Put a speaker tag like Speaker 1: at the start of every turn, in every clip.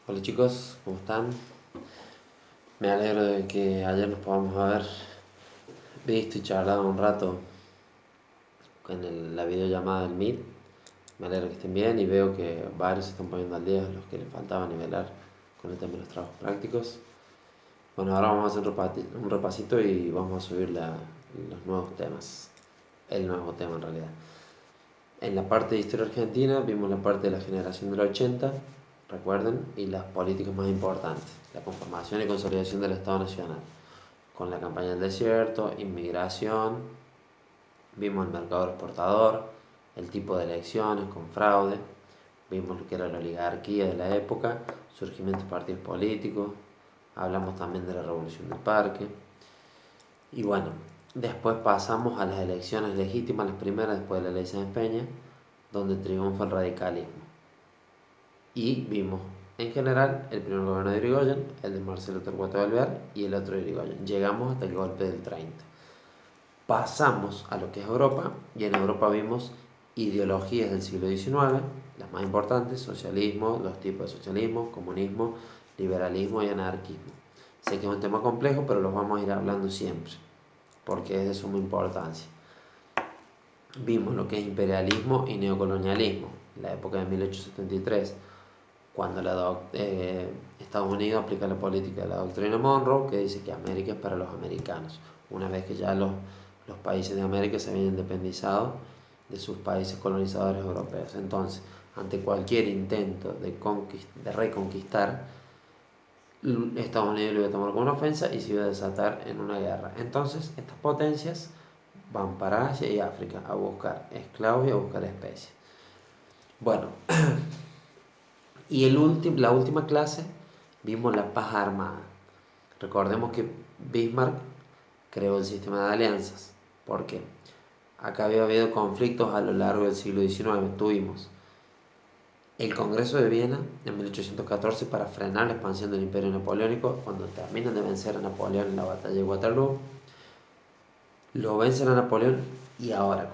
Speaker 1: Hola chicos, ¿cómo están? Me alegro de que ayer nos podamos haber visto y charlado un rato en la videollamada del Meet. Me alegro que estén bien y veo que varios se están poniendo al día, los que les faltaba nivelar con el tema de los trabajos prácticos. Bueno, ahora vamos a hacer un repasito y vamos a subir los nuevos temas. El nuevo tema en realidad. En la parte de historia argentina vimos la parte de la generación del 80, recuerden, y las políticas más importantes, la conformación y consolidación del Estado Nacional, con la campaña del desierto, inmigración, vimos el mercado exportador, el tipo de elecciones con fraude, vimos lo que era la oligarquía de la época, surgimiento de partidos políticos, hablamos también de la revolución del parque, y bueno, después pasamos a las elecciones legítimas, las primeras después de la ley Sáenz Peña, donde triunfa el radicalismo. Y vimos en general el primer gobierno de Irigoyen, el de Marcelo Torcuato de Alvear y el otro de Irigoyen. Llegamos hasta el golpe del 30. Pasamos a lo que es Europa y en Europa vimos ideologías del siglo XIX, las más importantes, socialismo, los tipos de socialismo, comunismo, liberalismo y anarquismo. Sé que es un tema complejo, pero los vamos a ir hablando siempre, porque es de suma importancia. Vimos lo que es imperialismo y neocolonialismo, la época de 1873, cuando Estados Unidos aplica la política de la doctrina Monroe, que dice que América es para los americanos, una vez que ya los países de América se habían independizado de sus países colonizadores europeos. Entonces, ante cualquier intento de reconquistar, Estados Unidos lo iba a tomar como una ofensa y se iba a desatar en una guerra. Entonces, estas potencias van para Asia y África a buscar esclavos y a buscar especies. Bueno, y la última clase vimos la paz armada. Recordemos que Bismarck creó el sistema de alianzas. ¿Por qué? Acá había habido conflictos a lo largo del siglo XIX. Tuvimos el Congreso de Viena en 1814 para frenar la expansión del Imperio Napoleónico. Cuando terminan de vencer a Napoleón en la batalla de Waterloo, lo vencen a Napoleón y ahora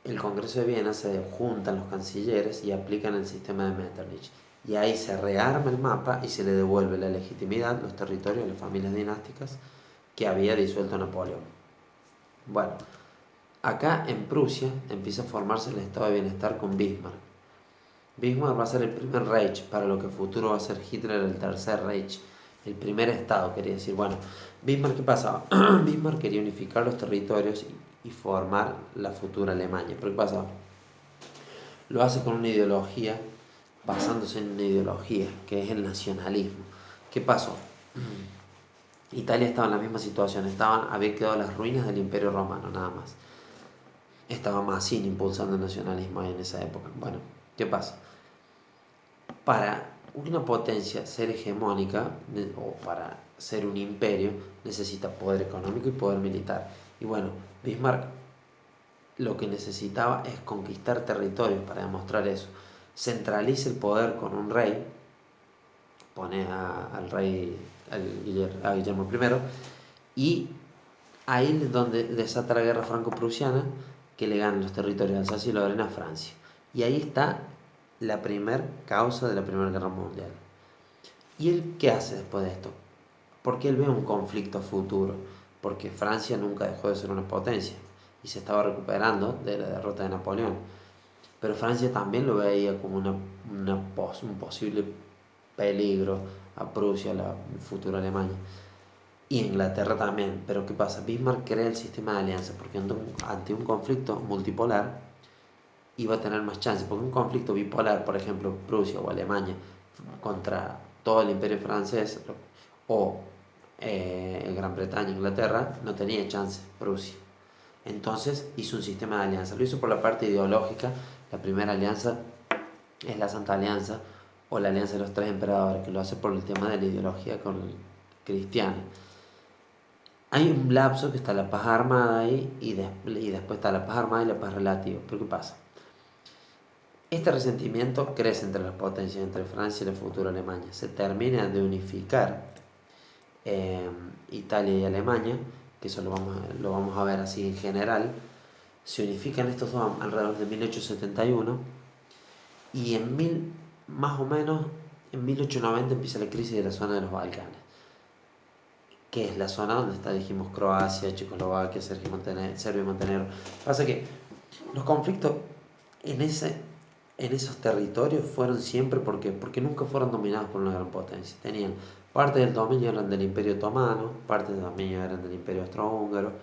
Speaker 1: el Congreso de Viena se juntan los cancilleres y aplican el sistema de Metternich. Y ahí se rearma el mapa y se le devuelve la legitimidad, los territorios, las familias dinásticas que había disuelto Napoleón. Bueno, acá en Prusia empieza a formarse el estado de bienestar con Bismarck. Bismarck va a ser el primer Reich, para lo que futuro va a ser Hitler el tercer Reich, el primer estado, quería decir. Bueno, Bismarck, ¿qué pasaba? Bismarck quería unificar los territorios y formar la futura Alemania. ¿Pero qué pasaba? Lo hace con una ideología, basándose en una ideología, que es el nacionalismo. ¿Qué pasó? Italia estaba en la misma situación, había quedado las ruinas del Imperio Romano, nada más. Estaba Mazzini impulsando el nacionalismo ahí en esa época. Bueno, ¿qué pasa? Para una potencia ser hegemónica o para ser un imperio necesita poder económico y poder militar. Y bueno, Bismarck lo que necesitaba es conquistar territorios para demostrar eso. Centraliza el poder con un rey, pone al rey, a Guillermo I, y ahí es donde desata la guerra franco-prusiana, que le ganan los territorios de Alsacia y Lorena a Francia. Y ahí está la primera causa de la Primera Guerra Mundial. ¿Y él qué hace después de esto? Porque él ve un conflicto futuro, porque Francia nunca dejó de ser una potencia y se estaba recuperando de la derrota de Napoleón. Pero Francia también lo veía como un posible peligro a Prusia, a la futura Alemania. Y Inglaterra también. Pero ¿qué pasa? Bismarck crea el sistema de alianzas porque ante un conflicto multipolar iba a tener más chances. Porque un conflicto bipolar, por ejemplo, Prusia o Alemania contra todo el imperio francés o Gran Bretaña, Inglaterra, no tenía chance Prusia. Entonces hizo un sistema de alianza. Lo hizo por la parte ideológica. La primera alianza es la Santa Alianza o la Alianza de los Tres Emperadores, que lo hace por el tema de la ideología cristiana. Hay un lapso que está la paz armada ahí y después está la paz armada y la paz relativa. ¿Pero qué pasa? Este resentimiento crece entre las potencias, entre Francia y la futura Alemania. Se termina de unificar Italia y Alemania, que eso lo vamos a ver así en general. Se unifican estos dos alrededor de 1871 y en más o menos en 1890 empieza la crisis de la zona de los Balcanes, que es la zona donde está, dijimos, Croacia, Checoslovaquia, Serbia y Montenegro. Pasa que los conflictos en, en esos territorios fueron siempre porque nunca fueron dominados por una gran potencia. Tenían parte del dominio eran del Imperio Otomano, parte del dominio eran del Imperio Austrohúngaro.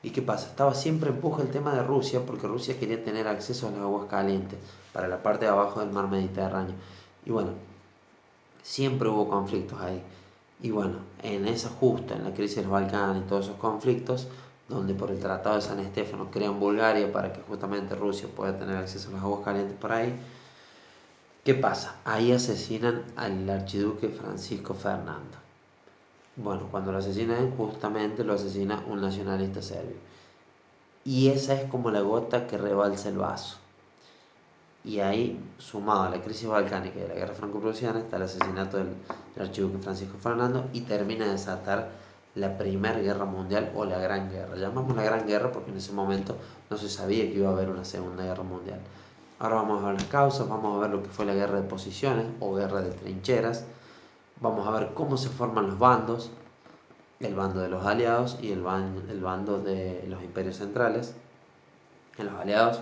Speaker 1: ¿Y qué pasa? Estaba siempre en puja el tema de Rusia, porque Rusia quería tener acceso a las aguas calientes para la parte de abajo del mar Mediterráneo. Y bueno, siempre hubo conflictos ahí. Y bueno, en esa justa, en la crisis de los Balcanes y todos esos conflictos, donde por el Tratado de San Estefano crean Bulgaria para que justamente Rusia pueda tener acceso a las aguas calientes por ahí, ¿qué pasa? Ahí asesinan al archiduque Francisco Fernando. Bueno, cuando lo asesinan, justamente lo asesina un nacionalista serbio. Y esa es como la gota que rebalsa el vaso. Y ahí, sumado a la crisis balcánica y a la guerra franco-prusiana, está el asesinato del archiduque Francisco Fernando y termina de desatar la Primera Guerra Mundial o la Gran Guerra. Llamamos la Gran Guerra porque en ese momento no se sabía que iba a haber una Segunda Guerra Mundial. Ahora vamos a ver las causas, vamos a ver lo que fue la guerra de posiciones o guerra de trincheras, vamos a ver cómo se forman los bandos, el bando de los aliados y el bando de los imperios centrales. En los aliados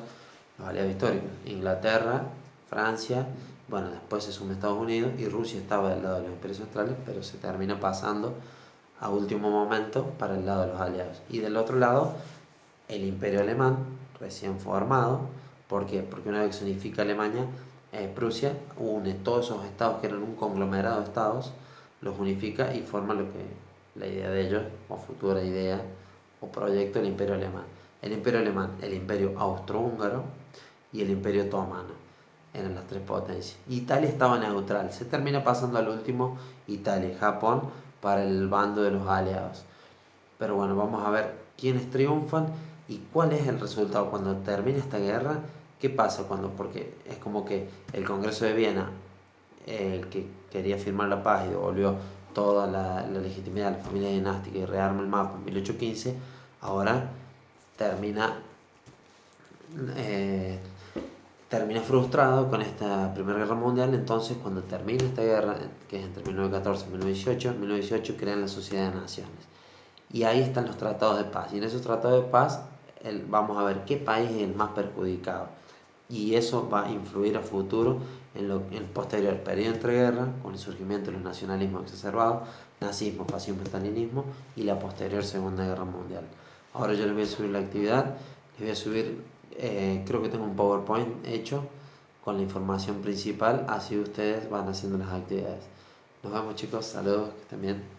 Speaker 1: históricos, Inglaterra, Francia, bueno, después se suma Estados Unidos y Rusia estaba del lado de los imperios centrales, pero se termina pasando a último momento para el lado de los aliados. Y del otro lado, el imperio alemán, recién formado. ¿Por qué? Porque una vez que se unifica Alemania, Prusia une todos esos estados que eran un conglomerado de estados, los unifica y forma lo que la idea de ellos, o futura idea, o proyecto del imperio alemán. El imperio alemán, el imperio austrohúngaro y el imperio otomano. Eran las tres potencias. Italia estaba neutral. Se termina pasando al último Italia y Japón para el bando de los aliados. Pero bueno, vamos a ver quiénes triunfan y cuál es el resultado cuando termina esta guerra. ¿Qué pasa cuando? Porque es como que el Congreso de Viena, el que quería firmar la paz y devolvió toda la legitimidad a la familia dinástica y rearma el mapa en 1815, ahora termina, eh, termina frustrado con esta Primera Guerra Mundial. Entonces, cuando termina esta guerra, que es entre 1914 y 1918 crean la Sociedad de Naciones. Y ahí están los tratados de paz. Y en esos tratados de paz vamos a ver qué país es el más perjudicado. Y eso va a influir a futuro en el posterior periodo entre guerras, con el surgimiento de los nacionalismos exacerbados, nazismo, fascismo, estalinismo y la posterior Segunda Guerra Mundial. Ahora yo les voy a subir la actividad, les voy a subir, creo que tengo un PowerPoint hecho con la información principal, así ustedes van haciendo las actividades. Nos vemos chicos, saludos, que estén bien.